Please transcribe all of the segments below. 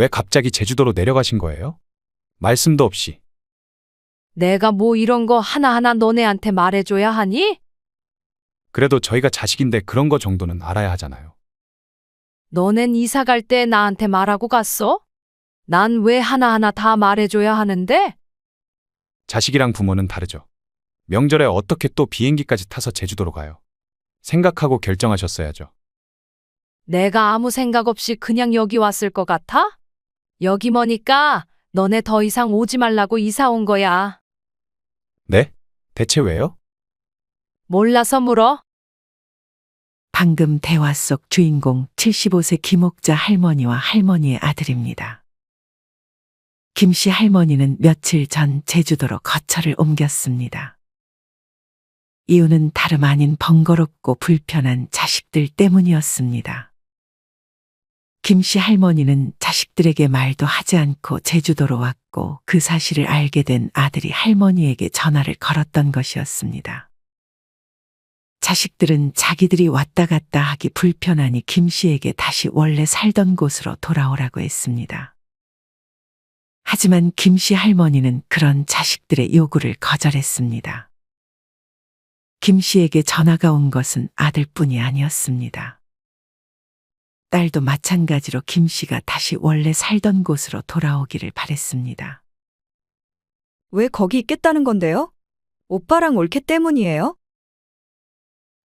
왜 갑자기 제주도로 내려가신 거예요? 말씀도 없이. 내가 뭐 이런 거 하나하나 너네한테 말해줘야 하니? 그래도 저희가 자식인데 그런 거 정도는 알아야 하잖아요. 너넨 이사 갈 때 나한테 말하고 갔어? 난 왜 하나하나 다 말해줘야 하는데? 자식이랑 부모는 다르죠. 명절에 어떻게 또 비행기까지 타서 제주도로 가요? 생각하고 결정하셨어야죠. 내가 아무 생각 없이 그냥 여기 왔을 것 같아? 여기 머니까 너네 더 이상 오지 말라고 이사 온 거야. 네? 대체 왜요? 몰라서 물어? 방금 대화 속 주인공 75세 김옥자 할머니와 할머니의 아들입니다. 김씨 할머니는 며칠 전 제주도로 거처를 옮겼습니다. 이유는 다름 아닌 번거롭고 불편한 자식들 때문이었습니다. 김씨 할머니는 자식들에게 말도 하지 않고 제주도로 왔고 그 사실을 알게 된 아들이 할머니에게 전화를 걸었던 것이었습니다. 자식들은 자기들이 왔다 갔다 하기 불편하니 김씨에게 다시 원래 살던 곳으로 돌아오라고 했습니다. 하지만 김씨 할머니는 그런 자식들의 요구를 거절했습니다. 김씨에게 전화가 온 것은 아들뿐이 아니었습니다. 딸도 마찬가지로 김씨가 다시 원래 살던 곳으로 돌아오기를 바랬습니다. 왜 거기 있겠다는 건데요? 오빠랑 올케 때문이에요?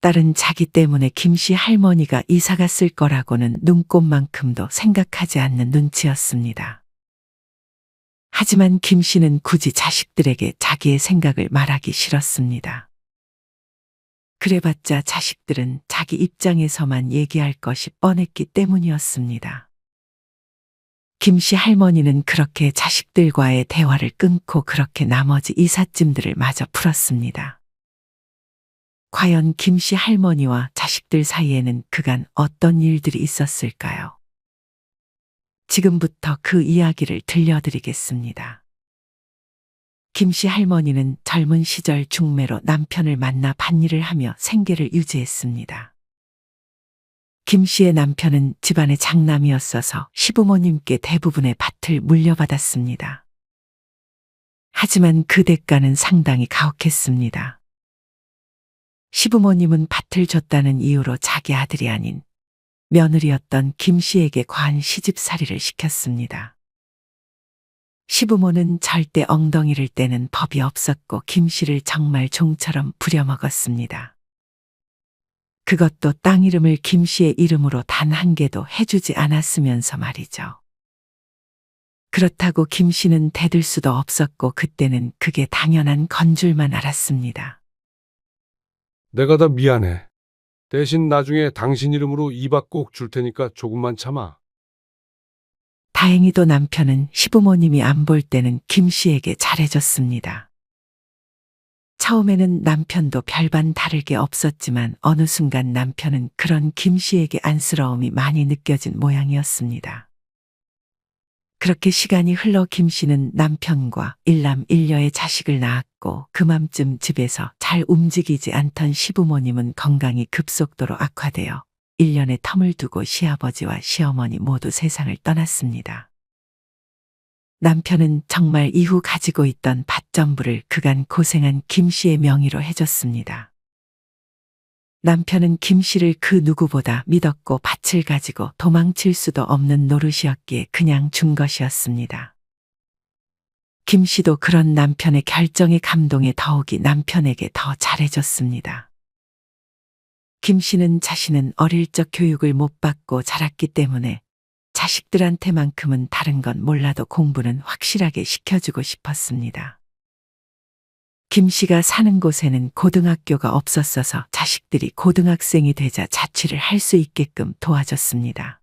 딸은 자기 때문에 김씨 할머니가 이사 갔을 거라고는 눈꼽만큼도 생각하지 않는 눈치였습니다. 하지만 김씨는 굳이 자식들에게 자기의 생각을 말하기 싫었습니다. 그래봤자 자식들은 자기 입장에서만 얘기할 것이 뻔했기 때문이었습니다. 김씨 할머니는 그렇게 자식들과의 대화를 끊고 그렇게 나머지 이삿짐들을 마저 풀었습니다. 과연 김씨 할머니와 자식들 사이에는 그간 어떤 일들이 있었을까요? 지금부터 그 이야기를 들려드리겠습니다. 김씨 할머니는 젊은 시절 중매로 남편을 만나 밭일을 하며 생계를 유지했습니다. 김씨의 남편은 집안의 장남이었어서 시부모님께 대부분의 밭을 물려받았습니다. 하지만 그 대가는 상당히 가혹했습니다. 시부모님은 밭을 줬다는 이유로 자기 아들이 아닌 며느리였던 김씨에게 과한 시집살이를 시켰습니다. 시부모는 절대 엉덩이를 떼는 법이 없었고 김씨를 정말 종처럼 부려먹었습니다. 그것도 땅 이름을 김씨의 이름으로 단 한 개도 해주지 않았으면서 말이죠. 그렇다고 김씨는 대들 수도 없었고 그때는 그게 당연한 건 줄만 알았습니다. 내가 다 미안해. 대신 나중에 당신 이름으로 2박 꼭 줄 테니까 조금만 참아. 다행히도 남편은 시부모님이 안 볼 때는 김씨에게 잘해줬습니다. 처음에는 남편도 별반 다를 게 없었지만 어느 순간 남편은 그런 김씨에게 안쓰러움이 많이 느껴진 모양이었습니다. 그렇게 시간이 흘러 김씨는 남편과 일남 일녀의 자식을 낳았고 그맘쯤 집에서 잘 움직이지 않던 시부모님은 건강이 급속도로 악화되어 1년의 텀을 두고 시아버지와 시어머니 모두 세상을 떠났습니다. 남편은 정말 이후 가지고 있던 밭 전부를 그간 고생한 김씨의 명의로 해줬습니다. 남편은 김씨를 그 누구보다 믿었고 밭을 가지고 도망칠 수도 없는 노릇이었기에 그냥 준 것이었습니다. 김씨도 그런 남편의 결정에 감동해 더욱이 남편에게 더 잘해줬습니다. 김씨는 자신은 어릴 적 교육을 못 받고 자랐기 때문에 자식들한테만큼은 다른 건 몰라도 공부는 확실하게 시켜주고 싶었습니다. 김씨가 사는 곳에는 고등학교가 없었어서 자식들이 고등학생이 되자 자취를 할 수 있게끔 도와줬습니다.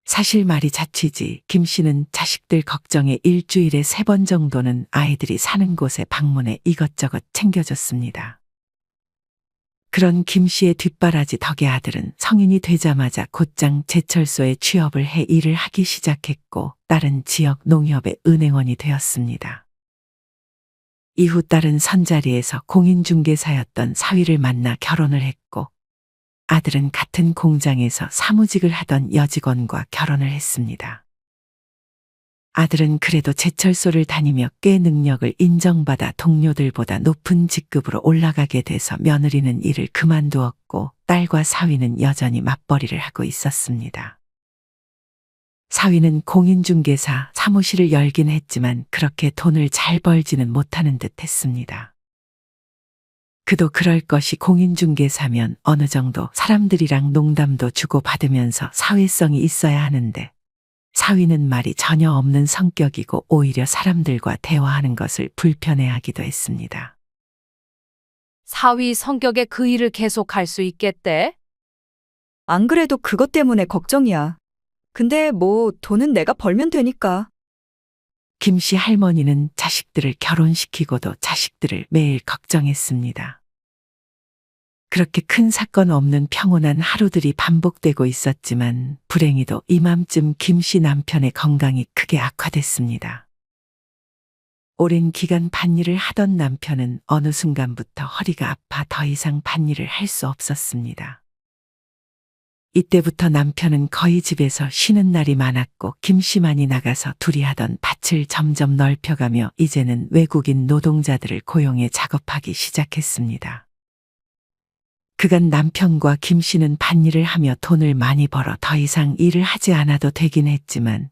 사실 말이 자취지 김씨는 자식들 걱정에 일주일에 3번 정도는 아이들이 사는 곳에 방문해 이것저것 챙겨줬습니다. 그런 김씨의 뒷바라지 덕에 아들은 성인이 되자마자 곧장 제철소에 취업을 해 일을 하기 시작했고 딸은 지역 농협의 은행원이 되었습니다. 이후 딸은 선자리에서 공인중개사였던 사위를 만나 결혼을 했고 아들은 같은 공장에서 사무직을 하던 여직원과 결혼을 했습니다. 아들은 그래도 제철소를 다니며 꽤 능력을 인정받아 동료들보다 높은 직급으로 올라가게 돼서 며느리는 일을 그만두었고 딸과 사위는 여전히 맞벌이를 하고 있었습니다. 사위는 공인중개사 사무실을 열긴 했지만 그렇게 돈을 잘 벌지는 못하는 듯 했습니다. 그도 그럴 것이 공인중개사면 어느 정도 사람들이랑 농담도 주고받으면서 사회성이 있어야 하는데 사위는 말이 전혀 없는 성격이고 오히려 사람들과 대화하는 것을 불편해하기도 했습니다. 사위 성격에 그 일을 계속할 수 있겠대? 안 그래도 그것 때문에 걱정이야. 근데 뭐 돈은 내가 벌면 되니까. 김씨 할머니는 자식들을 결혼시키고도 자식들을 매일 걱정했습니다. 그렇게 큰 사건 없는 평온한 하루들이 반복되고 있었지만 불행히도 이맘쯤 김씨 남편의 건강이 크게 악화됐습니다. 오랜 기간 밭일을 하던 남편은 어느 순간부터 허리가 아파 더 이상 밭일을 할 수 없었습니다. 이때부터 남편은 거의 집에서 쉬는 날이 많았고 김씨만이 나가서 둘이 하던 밭을 점점 넓혀가며 이제는 외국인 노동자들을 고용해 작업하기 시작했습니다. 그간 남편과 김씨는 밭일을 하며 돈을 많이 벌어 더 이상 일을 하지 않아도 되긴 했지만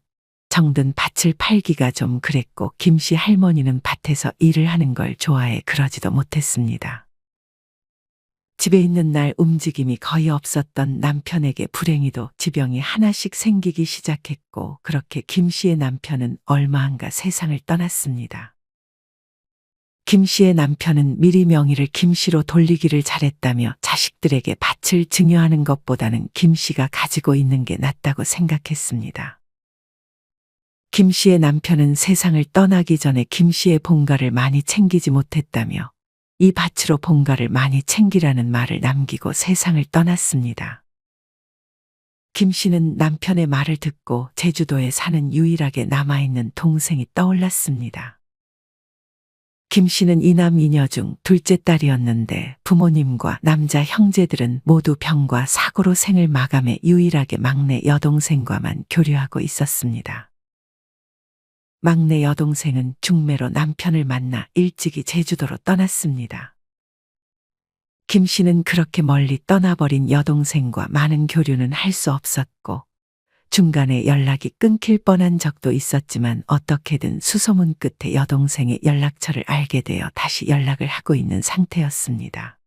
정든 밭을 팔기가 좀 그랬고 김씨 할머니는 밭에서 일을 하는 걸 좋아해 그러지도 못했습니다. 집에 있는 날 움직임이 거의 없었던 남편에게 불행히도 지병이 하나씩 생기기 시작했고 그렇게 김씨의 남편은 얼마 안가 세상을 떠났습니다. 김씨의 남편은 미리 명의를 김씨로 돌리기를 잘했다며 자식들에게 밭을 증여하는 것보다는 김씨가 가지고 있는 게 낫다고 생각했습니다. 김씨의 남편은 세상을 떠나기 전에 김씨의 본가를 많이 챙기지 못했다며 이 밭으로 본가를 많이 챙기라는 말을 남기고 세상을 떠났습니다. 김씨는 남편의 말을 듣고 제주도에 사는 유일하게 남아있는 동생이 떠올랐습니다. 김씨는 이남 이녀 중 둘째 딸이었는데 부모님과 남자 형제들은 모두 병과 사고로 생을 마감해 유일하게 막내 여동생과만 교류하고 있었습니다. 막내 여동생은 중매로 남편을 만나 일찍이 제주도로 떠났습니다. 김씨는 그렇게 멀리 떠나버린 여동생과 많은 교류는 할 수 없었고 중간에 연락이 끊길 뻔한 적도 있었지만 어떻게든 수소문 끝에 여동생의 연락처를 알게 되어 다시 연락을 하고 있는 상태였습니다.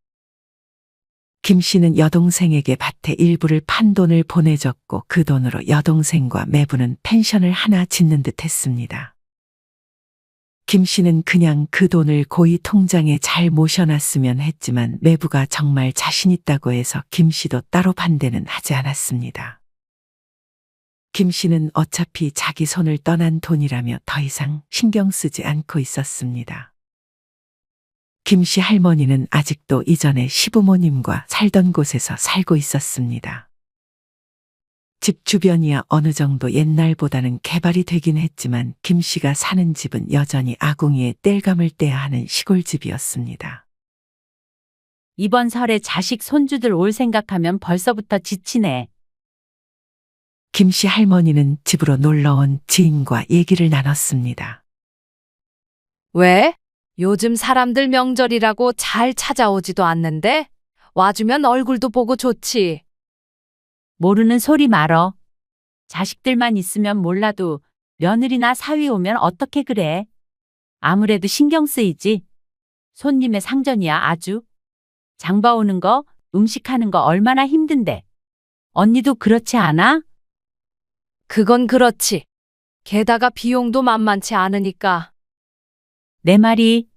김씨는 여동생에게 밭의 일부를 판 돈을 보내줬고 그 돈으로 여동생과 매부는 펜션을 하나 짓는 듯 했습니다. 김씨는 그냥 그 돈을 고이 통장에 잘 모셔놨으면 했지만 매부가 정말 자신 있다고 해서 김씨도 따로 반대는 하지 않았습니다. 김씨는 어차피 자기 손을 떠난 돈이라며 더 이상 신경 쓰지 않고 있었습니다. 김씨 할머니는 아직도 이전에 시부모님과 살던 곳에서 살고 있었습니다. 집 주변이야 어느 정도 옛날보다는 개발이 되긴 했지만 김씨가 사는 집은 여전히 아궁이에 땔감을 떼야 하는 시골집이었습니다. 이번 설에 자식 손주들 올 생각하면 벌써부터 지치네. 김씨 할머니는 집으로 놀러온 지인과 얘기를 나눴습니다. 왜? 요즘 사람들 명절이라고 잘 찾아오지도 않는데? 와주면 얼굴도 보고 좋지. 모르는 소리 말어. 자식들만 있으면 몰라도 며느리나 사위 오면 어떻게 그래? 아무래도 신경 쓰이지. 손님의 상전이야 아주. 장봐 오는 거, 음식하는 거 얼마나 힘든데. 언니도 그렇지 않아? 그건 그렇지. 게다가 비용도 만만치 않으니까. 내 말이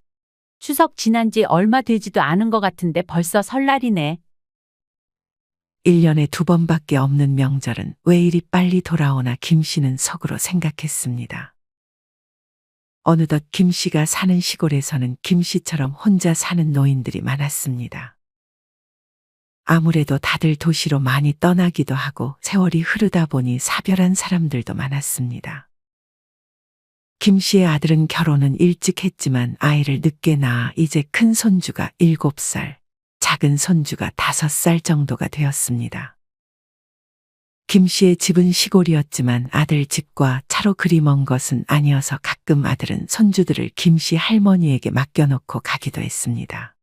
추석 지난 지 얼마 되지도 않은 것 같은데 벌써 설날이네. 1년에 2번밖에 없는 명절은 왜 이리 빨리 돌아오나 김씨는 속으로 생각했습니다. 어느덧 김씨가 사는 시골에서는 김씨처럼 혼자 사는 노인들이 많았습니다. 아무래도 다들 도시로 많이 떠나기도 하고 세월이 흐르다 보니 사별한 사람들도 많았습니다. 김씨의 아들은 결혼은 일찍 했지만 아이를 늦게 낳아 이제 큰 손주가 7살, 작은 손주가 5살 정도가 되었습니다. 김 씨의 집은 시골이었지만 아들 집과 차로 그리 먼 것은 아니어서 가끔 아들은 손주들을 김 씨 할머니에게 맡겨놓고 가기도 했습니다.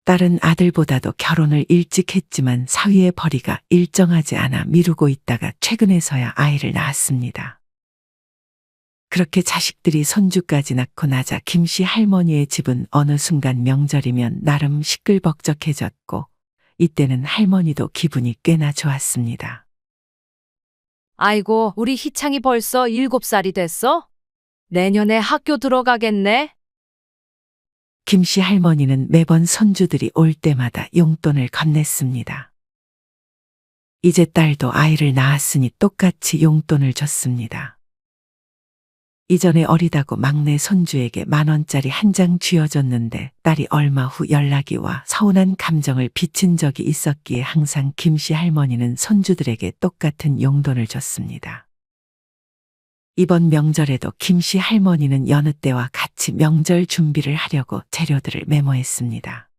딸은 아들보다도 결혼을 일찍 했지만 사위의 벌이가 일정하지 않아 미루고 있다가 최근에서야 아이를 낳았습니다. 그렇게 자식들이 손주까지 낳고 나자 김 씨 할머니의 집은 어느 순간 명절이면 나름 시끌벅적해졌고 이때는 할머니도 기분이 꽤나 좋았습니다. 아이고, 우리 희창이 벌써 7살이 됐어? 내년에 학교 들어가겠네? 김 씨 할머니는 매번 손주들이 올 때마다 용돈을 건넸습니다. 이제 딸도 아이를 낳았으니 똑같이 용돈을 줬습니다. 이전에 어리다고 막내 손주에게 10,000원짜리 한 장 쥐어줬는데 딸이 얼마 후 연락이 와 서운한 감정을 비친 적이 있었기에 항상 김 씨 할머니는 손주들에게 똑같은 용돈을 줬습니다. 이번 명절에도 김 씨 할머니는 여느 때와 같이 명절 준비를 하려고 재료들을 메모했습니다.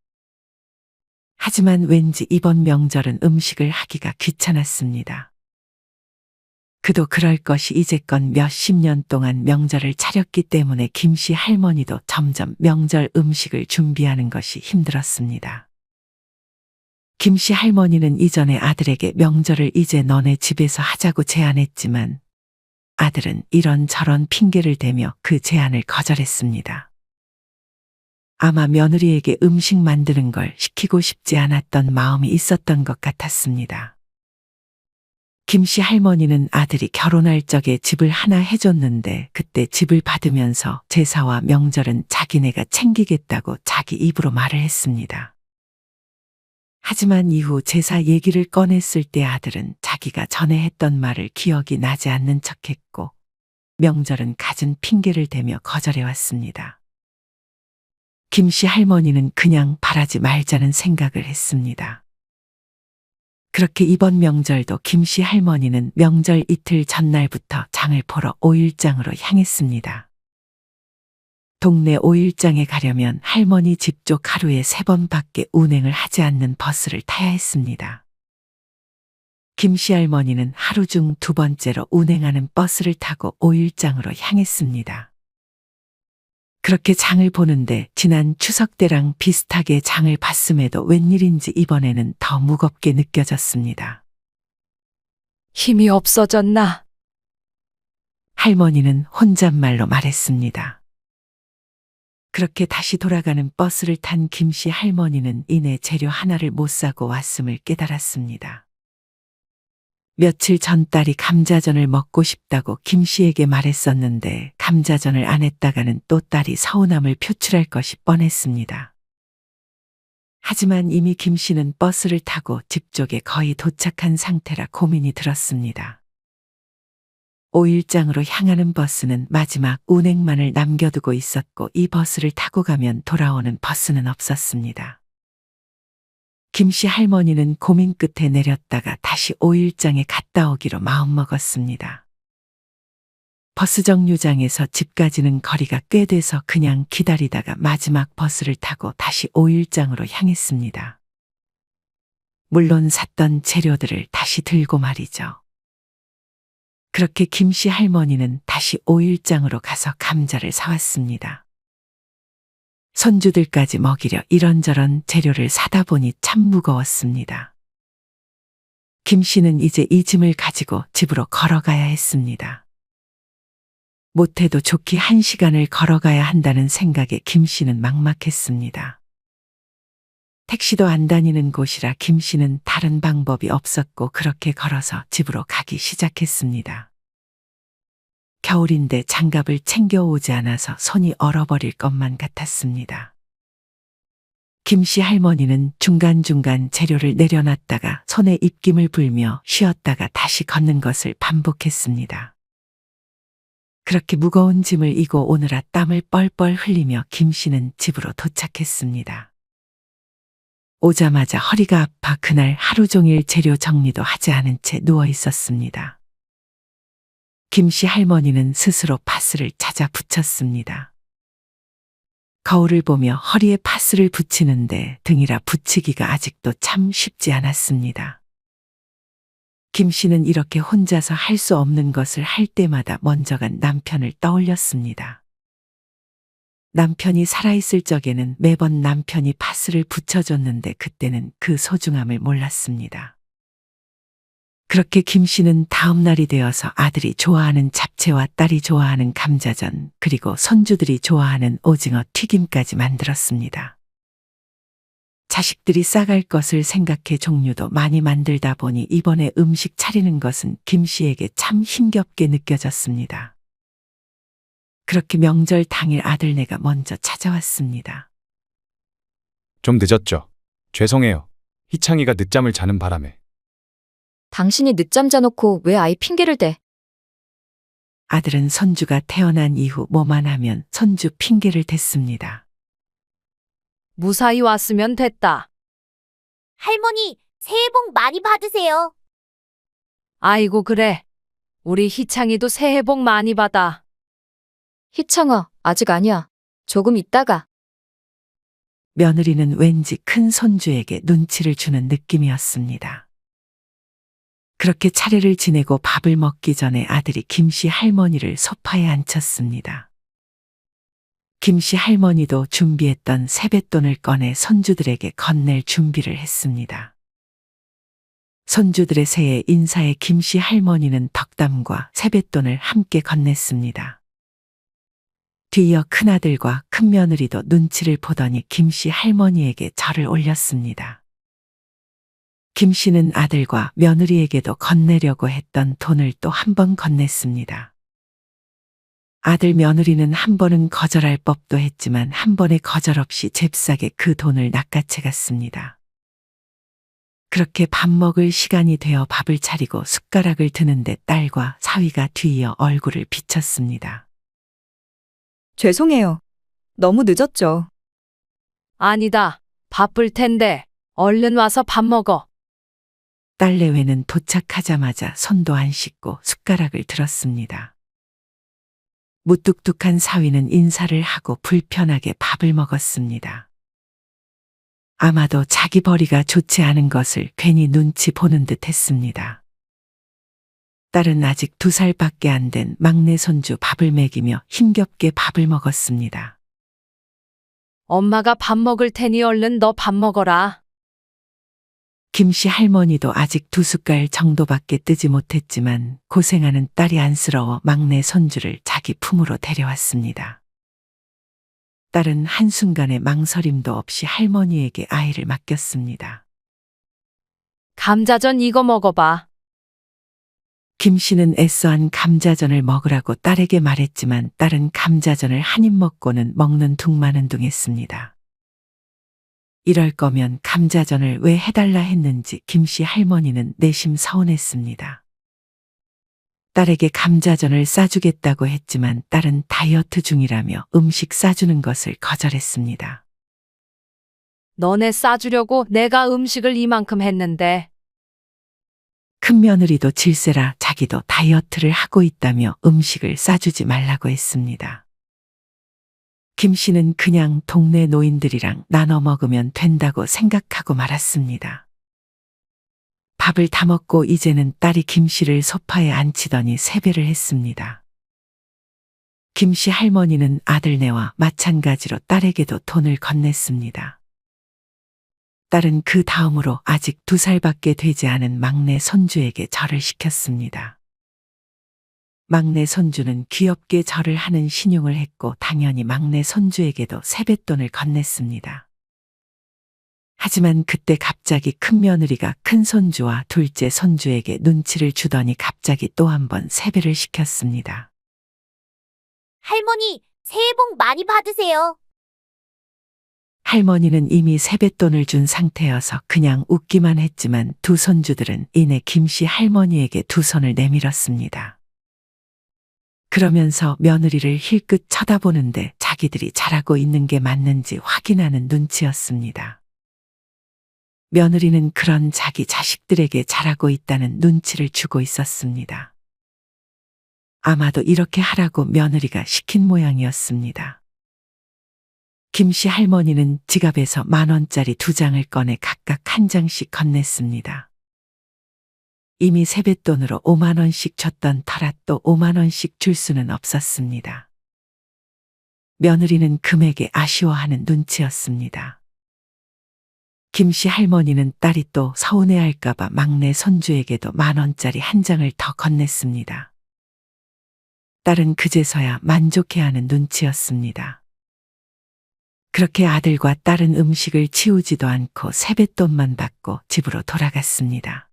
하지만 왠지 이번 명절은 음식을 하기가 귀찮았습니다. 그도 그럴 것이 이제껏 몇십 년 동안 명절을 차렸기 때문에 김 씨 할머니도 점점 명절 음식을 준비하는 것이 힘들었습니다. 김 씨 할머니는 이전에 아들에게 명절을 이제 너네 집에서 하자고 제안했지만 아들은 이런저런 핑계를 대며 그 제안을 거절했습니다. 아마 며느리에게 음식 만드는 걸 시키고 싶지 않았던 마음이 있었던 것 같았습니다. 김 씨 할머니는 아들이 결혼할 적에 집을 하나 해줬는데 그때 집을 받으면서 제사와 명절은 자기네가 챙기겠다고 자기 입으로 말을 했습니다. 하지만 이후 제사 얘기를 꺼냈을 때 아들은 자기가 전에 했던 말을 기억이 나지 않는 척했고 명절은 갖은 핑계를 대며 거절해왔습니다. 김 씨 할머니는 그냥 바라지 말자는 생각을 했습니다. 그렇게 이번 명절도 김 씨 할머니는 명절 이틀 전날부터 장을 보러 오일장으로 향했습니다. 동네 오일장에 가려면 할머니 집 쪽 하루에 3번밖에 운행을 하지 않는 버스를 타야 했습니다. 김 씨 할머니는 하루 중 2번째로 운행하는 버스를 타고 오일장으로 향했습니다. 그렇게 장을 보는데 지난 추석 때랑 비슷하게 장을 봤음에도 웬일인지 이번에는 더 무겁게 느껴졌습니다. 힘이 없어졌나? 할머니는 혼잣말로 말했습니다. 그렇게 다시 돌아가는 버스를 탄 김 씨 할머니는 이내 재료 하나를 못 사고 왔음을 깨달았습니다. 며칠 전 딸이 감자전을 먹고 싶다고 김 씨에게 말했었는데 감자전을 안 했다가는 또 딸이 서운함을 표출할 것이 뻔했습니다. 하지만 이미 김 씨는 버스를 타고 집 쪽에 거의 도착한 상태라 고민이 들었습니다. 오일장으로 향하는 버스는 마지막 운행만을 남겨두고 있었고 이 버스를 타고 가면 돌아오는 버스는 없었습니다. 김 씨 할머니는 고민 끝에 내렸다가 다시 오일장에 갔다 오기로 마음먹었습니다. 버스 정류장에서 집까지는 거리가 꽤 돼서 그냥 기다리다가 마지막 버스를 타고 다시 오일장으로 향했습니다. 물론 샀던 재료들을 다시 들고 말이죠. 그렇게 김 씨 할머니는 다시 오일장으로 가서 감자를 사왔습니다. 손주들까지 먹이려 이런저런 재료를 사다 보니 참 무거웠습니다. 김 씨는 이제 이 짐을 가지고 집으로 걸어가야 했습니다. 못해도 좋게 1시간을 걸어가야 한다는 생각에 김 씨는 막막했습니다. 택시도 안 다니는 곳이라 김 씨는 다른 방법이 없었고 그렇게 걸어서 집으로 가기 시작했습니다. 겨울인데 장갑을 챙겨오지 않아서 손이 얼어버릴 것만 같았습니다. 김 씨 할머니는 중간중간 재료를 내려놨다가 손에 입김을 불며 쉬었다가 다시 걷는 것을 반복했습니다. 그렇게 무거운 짐을 이고 오느라 땀을 뻘뻘 흘리며 김 씨는 집으로 도착했습니다. 오자마자 허리가 아파 그날 하루 종일 재료 정리도 하지 않은 채 누워 있었습니다. 김 씨 할머니는 스스로 파스를 찾아 붙였습니다. 거울을 보며 허리에 파스를 붙이는데 등이라 붙이기가 아직도 참 쉽지 않았습니다. 김 씨는 이렇게 혼자서 할 수 없는 것을 할 때마다 먼저 간 남편을 떠올렸습니다. 남편이 살아있을 적에는 매번 남편이 파스를 붙여줬는데 그때는 그 소중함을 몰랐습니다. 그렇게 김 씨는 다음 날이 되어서 아들이 좋아하는 잡채와 딸이 좋아하는 감자전, 그리고 손주들이 좋아하는 오징어 튀김까지 만들었습니다. 자식들이 싸갈 것을 생각해 종류도 많이 만들다 보니 이번에 음식 차리는 것은 김 씨에게 참 힘겹게 느껴졌습니다. 그렇게 명절 당일 아들네가 먼저 찾아왔습니다. 좀 늦었죠. 죄송해요. 희창이가 늦잠을 자는 바람에. 당신이 늦잠 자놓고 왜 아이 핑계를 대? 아들은 손주가 태어난 이후 뭐만 하면 손주 핑계를 댔습니다. 무사히 왔으면 됐다. 할머니, 새해 복 많이 받으세요. 아이고 그래. 우리 희창이도 새해 복 많이 받아. 희창아, 아직 아니야. 조금 있다가. 며느리는 왠지 큰 손주에게 눈치를 주는 느낌이었습니다. 그렇게 차례를 지내고 밥을 먹기 전에 아들이 김씨 할머니를 소파에 앉혔습니다. 김씨 할머니도 준비했던 세뱃돈을 꺼내 손주들에게 건넬 준비를 했습니다. 손주들의 새해 인사에 김씨 할머니는 덕담과 세뱃돈을 함께 건넸습니다. 뒤이어 큰아들과 큰며느리도 눈치를 보더니 김씨 할머니에게 절을 올렸습니다. 김씨는 아들과 며느리에게도 건네려고 했던 돈을 또 한 번 건넸습니다. 아들 며느리는 한 번은 거절할 법도 했지만 한 번에 거절 없이 잽싸게 그 돈을 낚아채 갔습니다. 그렇게 밥 먹을 시간이 되어 밥을 차리고 숟가락을 드는데 딸과 사위가 뒤이어 얼굴을 비쳤습니다. 죄송해요. 너무 늦었죠. 아니다. 바쁠 텐데 얼른 와서 밥 먹어. 딸내외는 도착하자마자 손도 안 씻고 숟가락을 들었습니다. 무뚝뚝한 사위는 인사를 하고 불편하게 밥을 먹었습니다. 아마도 자기 벌이가 좋지 않은 것을 괜히 눈치 보는 듯 했습니다. 딸은 아직 2살밖에 안 된 막내 손주 밥을 먹이며 힘겹게 밥을 먹었습니다. 엄마가 밥 먹을 테니 얼른 너 밥 먹어라. 김씨 할머니도 아직 2숟갈 정도밖에 뜨지 못했지만 고생하는 딸이 안쓰러워 막내 손주를 자기 품으로 데려왔습니다. 딸은 한순간에 망설임도 없이 할머니에게 아이를 맡겼습니다. 감자전 이거 먹어봐. 김씨는 애써한 감자전을 먹으라고 딸에게 말했지만 딸은 감자전을 한 입 먹고는 먹는 둥마는둥했습니다. 이럴 거면 감자전을 왜 해달라 했는지 김씨 할머니는 내심 서운했습니다. 딸에게 감자전을 싸주겠다고 했지만 딸은 다이어트 중이라며 음식 싸주는 것을 거절했습니다. 너네 싸주려고 내가 음식을 이만큼 했는데. 큰며느리도 질세라 자기도 다이어트를 하고 있다며 음식을 싸주지 말라고 했습니다. 김씨는 그냥 동네 노인들이랑 나눠 먹으면 된다고 생각하고 말았습니다. 밥을 다 먹고 이제는 딸이 김씨를 소파에 앉히더니 세배를 했습니다. 김씨 할머니는 아들네와 마찬가지로 딸에게도 돈을 건넸습니다. 딸은 그 다음으로 아직 2살밖에 되지 않은 막내 손주에게 절을 시켰습니다. 막내 손주는 귀엽게 절을 하는 신용을 했고 당연히 막내 손주에게도 세뱃돈을 건넸습니다. 하지만 그때 갑자기 큰며느리가 큰손주와 둘째 손주에게 눈치를 주더니 갑자기 또 한 번 세배를 시켰습니다. 할머니, 새해 복 많이 받으세요. 할머니는 이미 세뱃돈을 준 상태여서 그냥 웃기만 했지만 두 손주들은 이내 김씨 할머니에게 두 손을 내밀었습니다. 그러면서 며느리를 힐끗 쳐다보는데 자기들이 잘하고 있는 게 맞는지 확인하는 눈치였습니다. 며느리는 그런 자기 자식들에게 잘하고 있다는 눈치를 주고 있었습니다. 아마도 이렇게 하라고 며느리가 시킨 모양이었습니다. 김씨 할머니는 지갑에서 10,000원짜리 2장을 꺼내 각각 1장씩 건넸습니다. 이미 세뱃돈으로 5만 원씩 줬던 터라 또 5만 원씩 줄 수는 없었습니다. 며느리는 금액에 아쉬워하는 눈치였습니다. 김씨 할머니는 딸이 또 서운해할까봐 막내 손주에게도 10,000원짜리 한 장을 더 건넸습니다. 딸은 그제서야 만족해하는 눈치였습니다. 그렇게 아들과 딸은 음식을 치우지도 않고 세뱃돈만 받고 집으로 돌아갔습니다.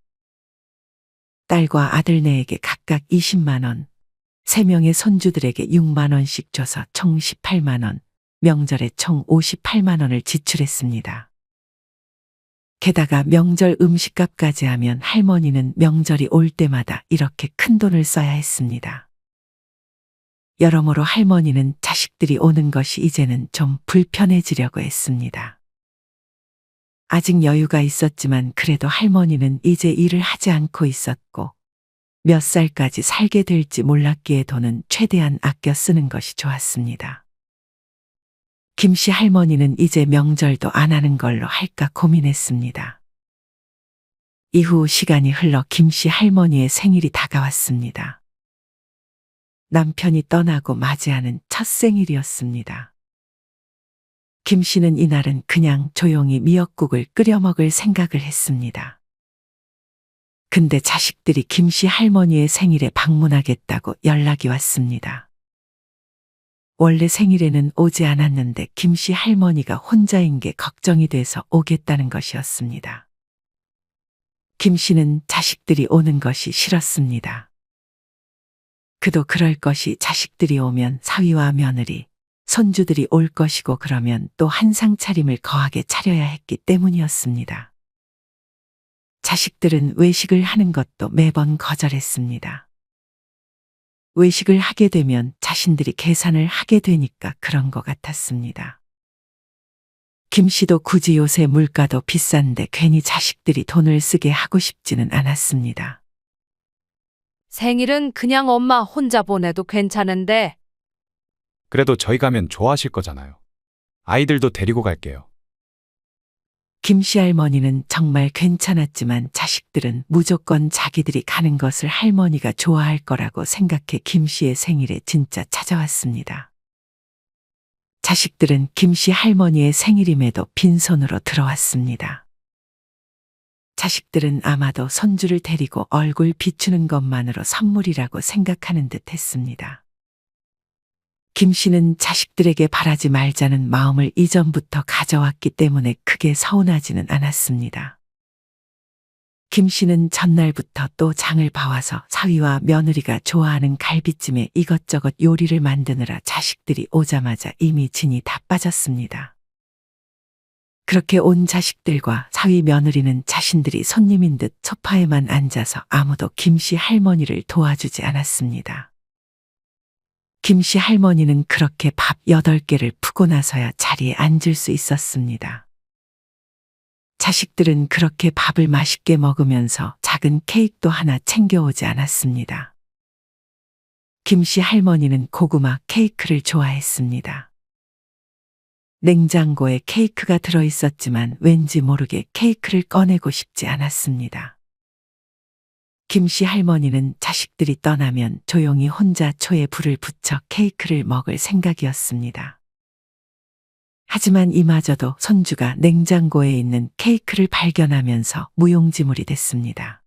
딸과 아들네에게 각각 20만 원, 3명의 손주들에게 6만 원씩 줘서 총 18만 원, 명절에 총 58만 원을 지출했습니다. 게다가 명절 음식값까지 하면 할머니는 명절이 올 때마다 이렇게 큰 돈을 써야 했습니다. 여러모로 할머니는 자식들이 오는 것이 이제는 좀 불편해지려고 했습니다. 아직 여유가 있었지만 그래도 할머니는 이제 일을 하지 않고 있었고 몇 살까지 살게 될지 몰랐기에 돈은 최대한 아껴 쓰는 것이 좋았습니다. 김씨 할머니는 이제 명절도 안 하는 걸로 할까 고민했습니다. 이후 시간이 흘러 김씨 할머니의 생일이 다가왔습니다. 남편이 떠나고 맞이하는 첫 생일이었습니다. 김 씨는 이날은 그냥 조용히 미역국을 끓여 먹을 생각을 했습니다. 근데 자식들이 김 씨 할머니의 생일에 방문하겠다고 연락이 왔습니다. 원래 생일에는 오지 않았는데 김 씨 할머니가 혼자인 게 걱정이 돼서 오겠다는 것이었습니다. 김 씨는 자식들이 오는 것이 싫었습니다. 그도 그럴 것이 자식들이 오면 사위와 며느리, 손주들이 올 것이고 그러면 또 한상 차림을 거하게 차려야 했기 때문이었습니다. 자식들은 외식을 하는 것도 매번 거절했습니다. 외식을 하게 되면 자신들이 계산을 하게 되니까 그런 것 같았습니다. 김 씨도 굳이 요새 물가도 비싼데 괜히 자식들이 돈을 쓰게 하고 싶지는 않았습니다. 생일은 그냥 엄마 혼자 보내도 괜찮은데 그래도 저희 가면 좋아하실 거잖아요. 아이들도 데리고 갈게요. 김 씨 할머니는 정말 괜찮았지만 자식들은 무조건 자기들이 가는 것을 할머니가 좋아할 거라고 생각해 김 씨의 생일에 진짜 찾아왔습니다. 자식들은 김 씨 할머니의 생일임에도 빈손으로 들어왔습니다. 자식들은 아마도 손주를 데리고 얼굴 비추는 것만으로 선물이라고 생각하는 듯 했습니다. 김 씨는 자식들에게 바라지 말자는 마음을 이전부터 가져왔기 때문에 크게 서운하지는 않았습니다. 김 씨는 전날부터 또 장을 봐와서 사위와 며느리가 좋아하는 갈비찜에 이것저것 요리를 만드느라 자식들이 오자마자 이미 진이 다 빠졌습니다. 그렇게 온 자식들과 사위 며느리는 자신들이 손님인 듯 소파에만 앉아서 아무도 김 씨 할머니를 도와주지 않았습니다. 김 씨 할머니는 그렇게 밥 8개를 푸고 나서야 자리에 앉을 수 있었습니다. 자식들은 그렇게 밥을 맛있게 먹으면서 작은 케이크도 하나 챙겨오지 않았습니다. 김 씨 할머니는 고구마 케이크를 좋아했습니다. 냉장고에 케이크가 들어있었지만 왠지 모르게 케이크를 꺼내고 싶지 않았습니다. 김 씨 할머니는 자식들이 떠나면 조용히 혼자 초에 불을 붙여 케이크를 먹을 생각이었습니다. 하지만 이마저도 손주가 냉장고에 있는 케이크를 발견하면서 무용지물이 됐습니다.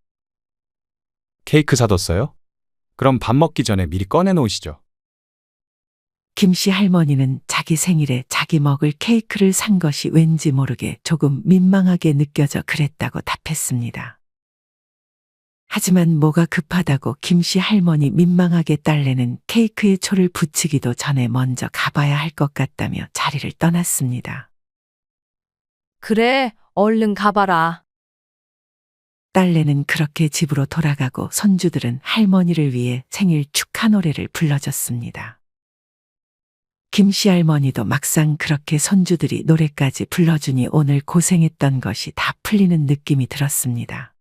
케이크 사뒀어요? 그럼 밥 먹기 전에 미리 꺼내놓으시죠. 김 씨 할머니는 자기 생일에 자기 먹을 케이크를 산 것이 왠지 모르게 조금 민망하게 느껴져 그랬다고 답했습니다. 하지만 뭐가 급하다고 김 씨 할머니 민망하게 딸내는 케이크에 초를 붙이기도 전에 먼저 가봐야 할 것 같다며 자리를 떠났습니다. 그래, 얼른 가봐라. 딸내는 그렇게 집으로 돌아가고 손주들은 할머니를 위해 생일 축하 노래를 불러줬습니다. 김 씨 할머니도 막상 그렇게 손주들이 노래까지 불러주니 오늘 고생했던 것이 다 풀리는 느낌이 들었습니다.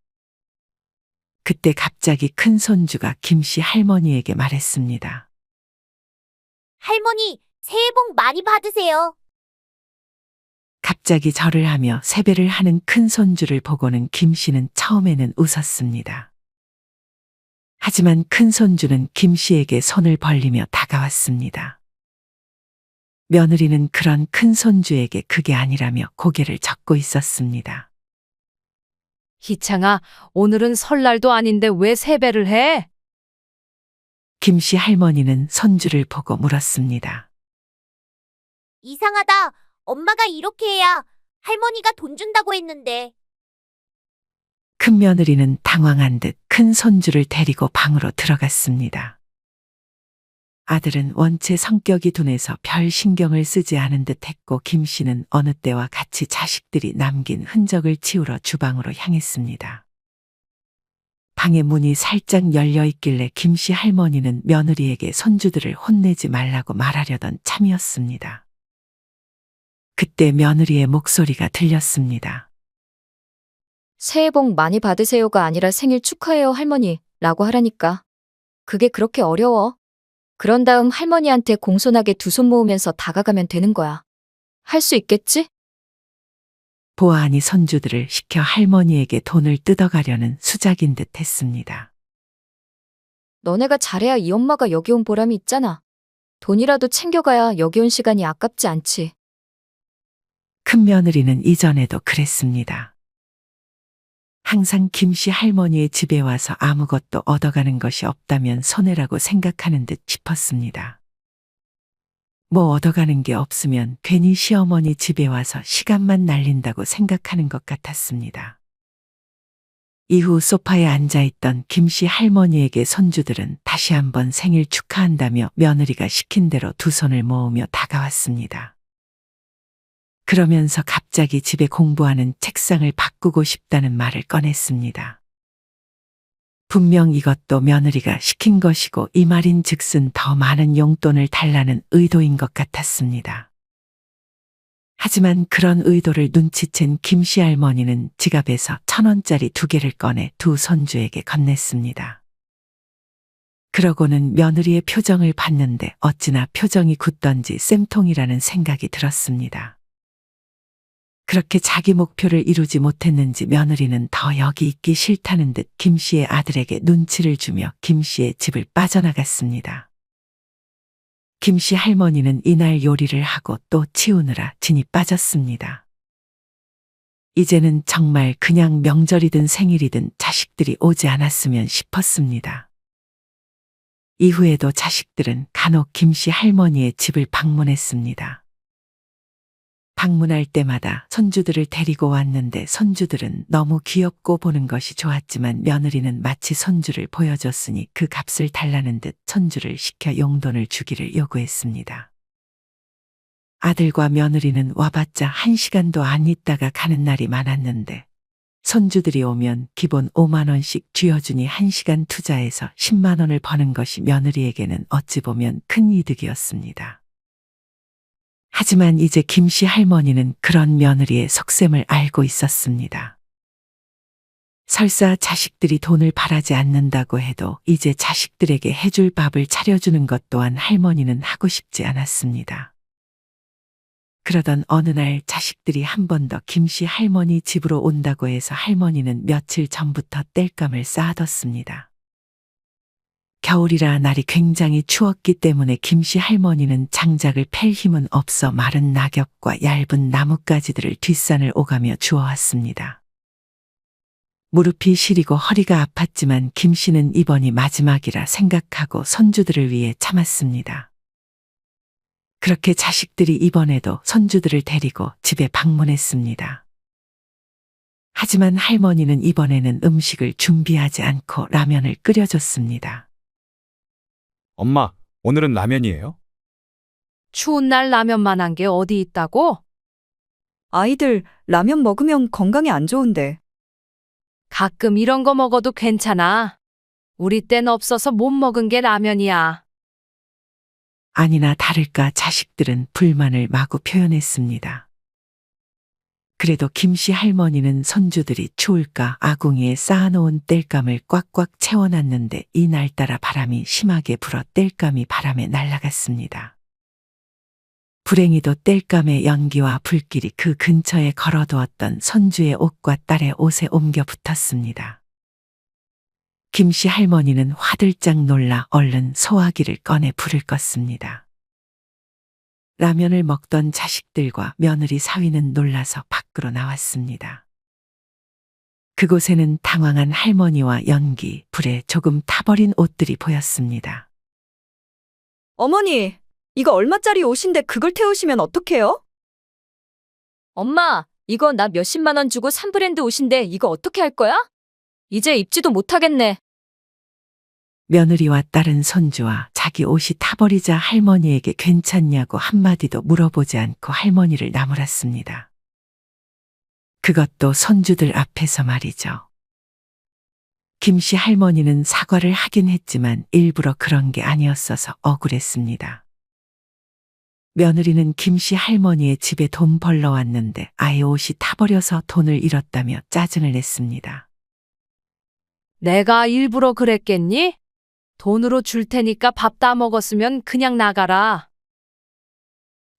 그때 갑자기 큰 손주가 김 씨 할머니에게 말했습니다. 할머니, 새해 복 많이 받으세요. 갑자기 절을 하며 세배를 하는 큰 손주를 보고는 김 씨는 처음에는 웃었습니다. 하지만 큰 손주는 김 씨에게 손을 벌리며 다가왔습니다. 며느리는 그런 큰 손주에게 그게 아니라며 고개를 젓고 있었습니다. 희창아, 오늘은 설날도 아닌데 왜 세배를 해? 김 씨 할머니는 손주를 보고 물었습니다. 이상하다. 엄마가 이렇게 해야 할머니가 돈 준다고 했는데. 큰 며느리는 당황한 듯 큰 손주를 데리고 방으로 들어갔습니다. 아들은 원체 성격이 둔해서 별 신경을 쓰지 않은 듯 했고 김 씨는 어느 때와 같이 자식들이 남긴 흔적을 치우러 주방으로 향했습니다. 방의 문이 살짝 열려 있길래 김 씨 할머니는 며느리에게 손주들을 혼내지 말라고 말하려던 참이었습니다. 그때 며느리의 목소리가 들렸습니다. 새해 복 많이 받으세요가 아니라 생일 축하해요 할머니 라고 하라니까. 그게 그렇게 어려워. 그런 다음 할머니한테 공손하게 두 손 모으면서 다가가면 되는 거야. 할 수 있겠지? 보아하니 손주들을 시켜 할머니에게 돈을 뜯어가려는 수작인 듯 했습니다. 너네가 잘해야 이 엄마가 여기 온 보람이 있잖아. 돈이라도 챙겨가야 여기 온 시간이 아깝지 않지. 큰 며느리는 이전에도 그랬습니다. 항상 김 씨 할머니의 집에 와서 아무것도 얻어가는 것이 없다면 손해라고 생각하는 듯 싶었습니다. 뭐 얻어가는 게 없으면 괜히 시어머니 집에 와서 시간만 날린다고 생각하는 것 같았습니다. 이후 소파에 앉아있던 김 씨 할머니에게 손주들은 다시 한번 생일 축하한다며 며느리가 시킨 대로 두 손을 모으며 다가왔습니다. 그러면서 갑자기 집에 공부하는 책상을 바꾸고 싶다는 말을 꺼냈습니다. 분명 이것도 며느리가 시킨 것이고 이 말인 즉슨 더 많은 용돈을 달라는 의도인 것 같았습니다. 하지만 그런 의도를 눈치챈 김 씨 할머니는 지갑에서 1,000원짜리 2개를 꺼내 두 손주에게 건넸습니다. 그러고는 며느리의 표정을 봤는데 어찌나 표정이 굳던지 쌤통이라는 생각이 들었습니다. 그렇게 자기 목표를 이루지 못했는지 며느리는 더 여기 있기 싫다는 듯 김 씨의 아들에게 눈치를 주며 김 씨의 집을 빠져나갔습니다. 김 씨 할머니는 이날 요리를 하고 또 치우느라 진이 빠졌습니다. 이제는 정말 그냥 명절이든 생일이든 자식들이 오지 않았으면 싶었습니다. 이후에도 자식들은 간혹 김 씨 할머니의 집을 방문했습니다. 방문할 때마다 손주들을 데리고 왔는데 손주들은 너무 귀엽고 보는 것이 좋았지만 며느리는 마치 손주를 보여줬으니 그 값을 달라는 듯 손주를 시켜 용돈을 주기를 요구했습니다. 아들과 며느리는 와봤자 1시간도 안 있다가 가는 날이 많았는데 손주들이 오면 기본 5만 원씩 쥐어주니 1시간 투자해서 10만 원을 버는 것이 며느리에게는 어찌 보면 큰 이득이었습니다. 하지만 이제 김 씨 할머니는 그런 며느리의 속셈을 알고 있었습니다. 설사 자식들이 돈을 바라지 않는다고 해도 이제 자식들에게 해줄 밥을 차려주는 것 또한 할머니는 하고 싶지 않았습니다. 그러던 어느 날 자식들이 한 번 더 김 씨 할머니 집으로 온다고 해서 할머니는 며칠 전부터 땔감을 쌓아뒀습니다. 겨울이라 날이 굉장히 추웠기 때문에 김 씨 할머니는 장작을 팰 힘은 없어 마른 낙엽과 얇은 나뭇가지들을 뒷산을 오가며 주워왔습니다. 무릎이 시리고 허리가 아팠지만 김 씨는 이번이 마지막이라 생각하고 손주들을 위해 참았습니다. 그렇게 자식들이 이번에도 손주들을 데리고 집에 방문했습니다. 하지만 할머니는 이번에는 음식을 준비하지 않고 라면을 끓여줬습니다. 엄마, 오늘은 라면이에요? 추운 날 라면만 한 게 어디 있다고? 아이들 라면 먹으면 건강에 안 좋은데. 가끔 이런 거 먹어도 괜찮아. 우리 땐 없어서 못 먹은 게 라면이야. 아니나 다를까 자식들은 불만을 마구 표현했습니다. 그래도 김 씨 할머니는 손주들이 추울까 아궁이에 쌓아놓은 땔감을 꽉꽉 채워놨는데 이날따라 바람이 심하게 불어 땔감이 바람에 날아갔습니다. 불행히도 땔감의 연기와 불길이 그 근처에 걸어두었던 손주의 옷과 딸의 옷에 옮겨 붙었습니다. 김씨 할머니는 화들짝 놀라 얼른 소화기를 꺼내 불을 껐습니다. 라면을 먹던 자식들과 며느리 사위는 놀라서 밖으로 나왔습니다. 그곳에는 당황한 할머니와 연기, 불에 조금 타버린 옷들이 보였습니다. 어머니, 이거 얼마짜리 옷인데 그걸 태우시면 어떡해요? 엄마, 이거 나 몇십만 원 주고 산 브랜드 옷인데 이거 어떻게 할 거야? 이제 입지도 못하겠네. 며느리와 딸은 손주와 자기 옷이 타버리자 할머니에게 괜찮냐고 한마디도 물어보지 않고 할머니를 나무랐습니다. 그것도 손주들 앞에서 말이죠. 김씨 할머니는 사과를 하긴 했지만 일부러 그런 게 아니었어서 억울했습니다. 며느리는 김씨 할머니의 집에 돈 벌러 왔는데 아예 옷이 타버려서 돈을 잃었다며 짜증을 냈습니다. 내가 일부러 그랬겠니? 돈으로 줄 테니까 밥 다 먹었으면 그냥 나가라.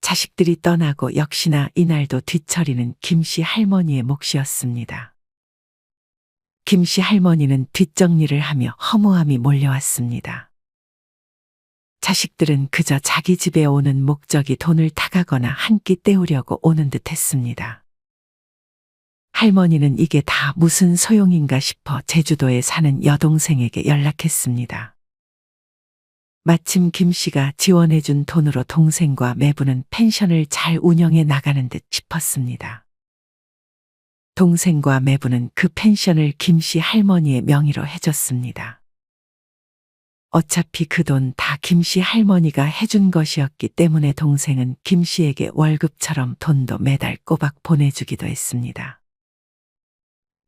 자식들이 떠나고 역시나 이날도 뒤처리는 김씨 할머니의 몫이었습니다. 김씨 할머니는 뒷정리를 하며 허무함이 몰려왔습니다. 자식들은 그저 자기 집에 오는 목적이 돈을 타가거나 한 끼 때우려고 오는 듯 했습니다. 할머니는 이게 다 무슨 소용인가 싶어 제주도에 사는 여동생에게 연락했습니다. 마침 김 씨가 지원해준 돈으로 동생과 매부는 펜션을 잘 운영해 나가는 듯 싶었습니다. 동생과 매부는 그 펜션을 김 씨 할머니의 명의로 해줬습니다. 어차피 그 돈 다 김 씨 할머니가 해준 것이었기 때문에 동생은 김 씨에게 월급처럼 돈도 매달 꼬박 보내주기도 했습니다.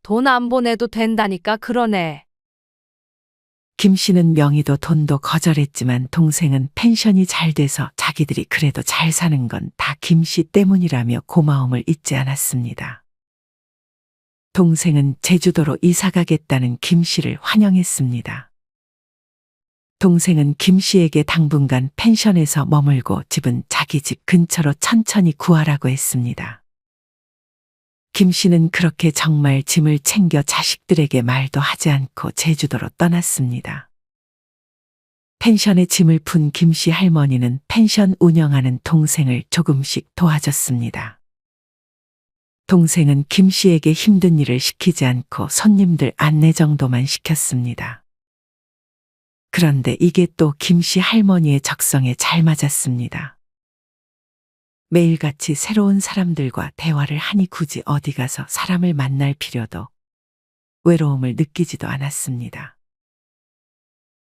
돈 안 보내도 된다니까 그러네. 김 씨는 명의도 돈도 거절했지만 동생은 펜션이 잘 돼서 자기들이 그래도 잘 사는 건 다 김 씨 때문이라며 고마움을 잊지 않았습니다. 동생은 제주도로 이사 가겠다는 김 씨를 환영했습니다. 동생은 김 씨에게 당분간 펜션에서 머물고 집은 자기 집 근처로 천천히 구하라고 했습니다. 김 씨는 그렇게 정말 짐을 챙겨 자식들에게 말도 하지 않고 제주도로 떠났습니다. 펜션에 짐을 푼 김 씨 할머니는 펜션 운영하는 동생을 조금씩 도와줬습니다. 동생은 김 씨에게 힘든 일을 시키지 않고 손님들 안내 정도만 시켰습니다. 그런데 이게 또 김 씨 할머니의 적성에 잘 맞았습니다. 매일같이 새로운 사람들과 대화를 하니 굳이 어디 가서 사람을 만날 필요도 외로움을 느끼지도 않았습니다.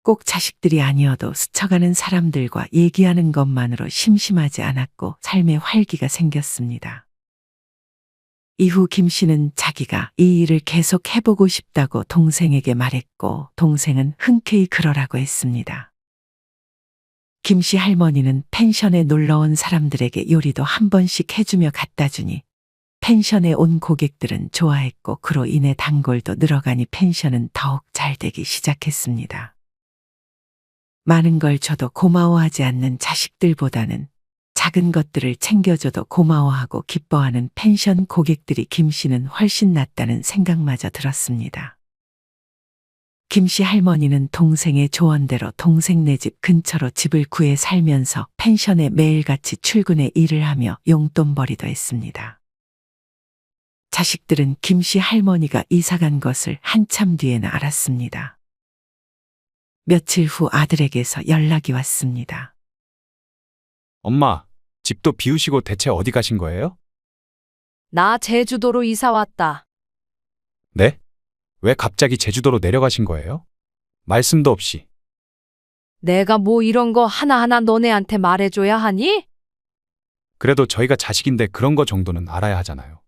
꼭 자식들이 아니어도 스쳐가는 사람들과 얘기하는 것만으로 심심하지 않았고 삶에 활기가 생겼습니다. 이후 김 씨는 자기가 이 일을 계속 해보고 싶다고 동생에게 말했고 동생은 흔쾌히 그러라고 했습니다. 김 씨 할머니는 펜션에 놀러온 사람들에게 요리도 한 번씩 해주며 갖다 주니 펜션에 온 고객들은 좋아했고 그로 인해 단골도 늘어가니 펜션은 더욱 잘 되기 시작했습니다. 많은 걸 줘도 고마워하지 않는 자식들보다는 작은 것들을 챙겨줘도 고마워하고 기뻐하는 펜션 고객들이 김 씨는 훨씬 낫다는 생각마저 들었습니다. 김 씨 할머니는 동생의 조언대로 동생네 집 근처로 집을 구해 살면서 펜션에 매일같이 출근해 일을 하며 용돈벌이도 했습니다. 자식들은 김 씨 할머니가 이사간 것을 한참 뒤에나 알았습니다. 며칠 후 아들에게서 연락이 왔습니다. 엄마, 집도 비우시고 대체 어디 가신 거예요? 나 제주도로 이사 왔다. 네? 왜 갑자기 제주도로 내려가신 거예요? 말씀도 없이. 내가 뭐 이런 거 하나하나 너네한테 말해줘야 하니? 그래도 저희가 자식인데 그런 거 정도는 알아야 하잖아요.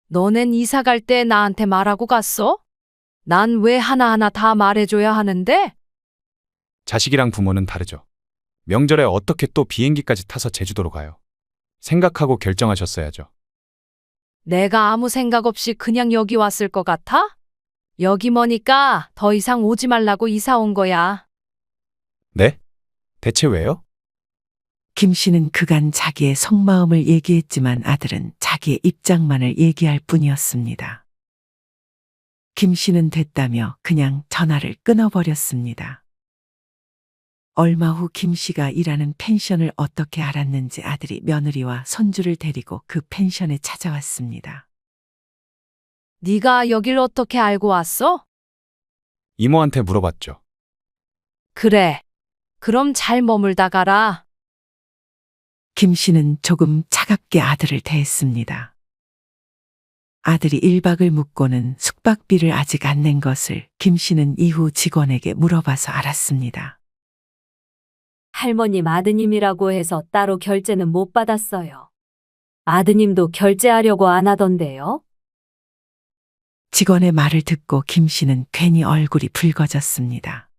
너넨 이사 갈 때 나한테 말하고 갔어? 난 왜 하나하나 다 말해줘야 하는데? 자식이랑 부모는 다르죠. 명절에 어떻게 또 비행기까지 타서 제주도로 가요? 생각하고 결정하셨어야죠. 내가 아무 생각 없이 그냥 여기 왔을 것 같아? 여기 머니까 더 이상 오지 말라고 이사 온 거야. 네? 대체 왜요? 김 씨는 그간 자기의 속마음을 얘기했지만 아들은 자기의 입장만을 얘기할 뿐이었습니다. 김 씨는 됐다며 그냥 전화를 끊어버렸습니다. 얼마 후 김 씨가 일하는 펜션을 어떻게 알았는지 아들이 며느리와 손주를 데리고 그 펜션에 찾아왔습니다. 네가 여길 어떻게 알고 왔어? 이모한테 물어봤죠. 그래. 그럼 잘 머물다 가라. 김 씨는 조금 차갑게 아들을 대했습니다. 아들이 1박을 묵고는 숙박비를 아직 안 낸 것을 김 씨는 이후 직원에게 물어봐서 알았습니다. 할머님 아드님이라고 해서 따로 결제는 못 받았어요. 아드님도 결제하려고 안 하던데요? 직원의 말을 듣고 김 씨는 괜히 얼굴이 붉어졌습니다.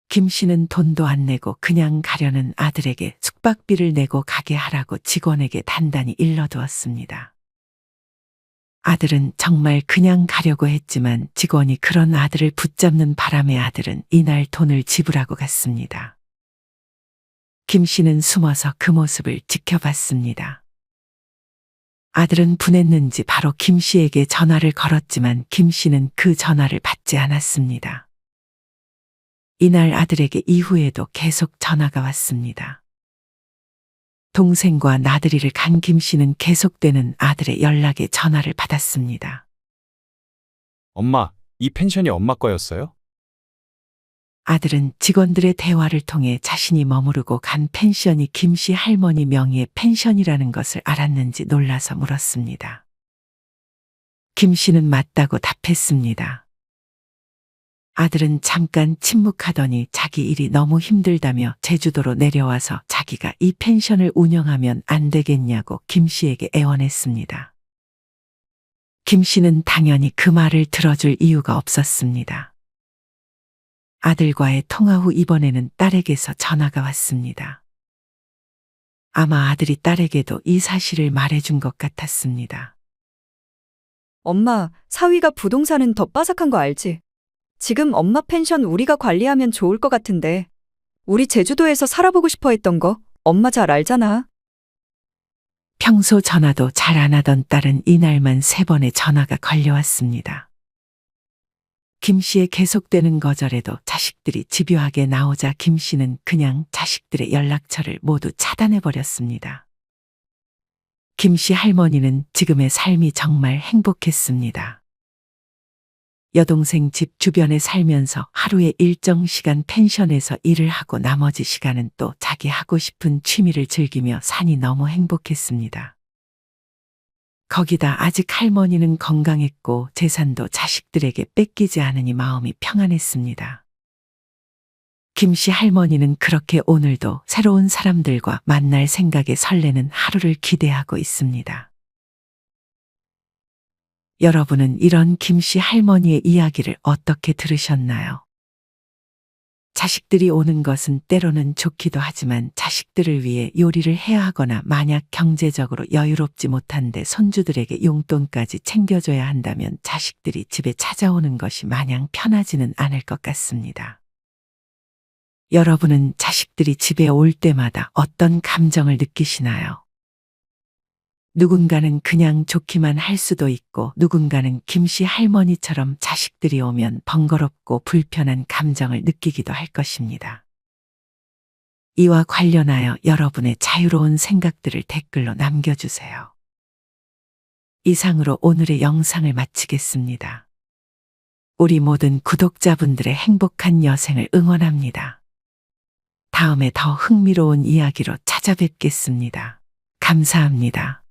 김 씨는 돈도 안 내고 그냥 가려는 아들에게 숙박비를 내고 가게 하라고 직원에게 단단히 일러두었습니다. 아들은 정말 그냥 가려고 했지만 직원이 그런 아들을 붙잡는 바람에 아들은 이날 돈을 지불하고 갔습니다. 김 씨는 숨어서 그 모습을 지켜봤습니다. 아들은 분했는지 바로 김 씨에게 전화를 걸었지만 김 씨는 그 전화를 받지 않았습니다. 이날 아들에게 이후에도 계속 전화가 왔습니다. 동생과 나들이를 간 김 씨는 계속되는 아들의 연락에 전화를 받았습니다. 엄마, 이 펜션이 엄마 거였어요? 아들은 직원들의 대화를 통해 자신이 머무르고 간 펜션이 김 씨 할머니 명의의 펜션이라는 것을 알았는지 놀라서 물었습니다. 김 씨는 맞다고 답했습니다. 아들은 잠깐 침묵하더니 자기 일이 너무 힘들다며 제주도로 내려와서 자기가 이 펜션을 운영하면 안 되겠냐고 김 씨에게 애원했습니다. 김 씨는 당연히 그 말을 들어줄 이유가 없었습니다. 아들과의 통화 후 이번에는 딸에게서 전화가 왔습니다. 아마 아들이 딸에게도 이 사실을 말해준 것 같았습니다. 엄마, 사위가 부동산은 더 빠삭한 거 알지? 지금 엄마 펜션 우리가 관리하면 좋을 것 같은데. 우리 제주도에서 살아보고 싶어 했던 거 엄마 잘 알잖아. 평소 전화도 잘 안 하던 딸은 이날만 3번의 전화가 걸려왔습니다. 김 씨의 계속되는 거절에도 자식들이 집요하게 나오자 김 씨는 그냥 자식들의 연락처를 모두 차단해버렸습니다. 김 씨 할머니는 지금의 삶이 정말 행복했습니다. 여동생 집 주변에 살면서 하루에 일정 시간 펜션에서 일을 하고 나머지 시간은 또 자기 하고 싶은 취미를 즐기며 사니 너무 행복했습니다. 거기다 아직 할머니는 건강했고 재산도 자식들에게 뺏기지 않으니 마음이 평안했습니다. 김 씨 할머니는 그렇게 오늘도 새로운 사람들과 만날 생각에 설레는 하루를 기대하고 있습니다. 여러분은 이런 김 씨 할머니의 이야기를 어떻게 들으셨나요? 자식들이 오는 것은 때로는 좋기도 하지만 자식들을 위해 요리를 해야 하거나 만약 경제적으로 여유롭지 못한데 손주들에게 용돈까지 챙겨줘야 한다면 자식들이 집에 찾아오는 것이 마냥 편하지는 않을 것 같습니다. 여러분은 자식들이 집에 올 때마다 어떤 감정을 느끼시나요? 누군가는 그냥 좋기만 할 수도 있고 누군가는 김 씨 할머니처럼 자식들이 오면 번거롭고 불편한 감정을 느끼기도 할 것입니다. 이와 관련하여 여러분의 자유로운 생각들을 댓글로 남겨주세요. 이상으로 오늘의 영상을 마치겠습니다. 우리 모든 구독자분들의 행복한 여생을 응원합니다. 다음에 더 흥미로운 이야기로 찾아뵙겠습니다. 감사합니다.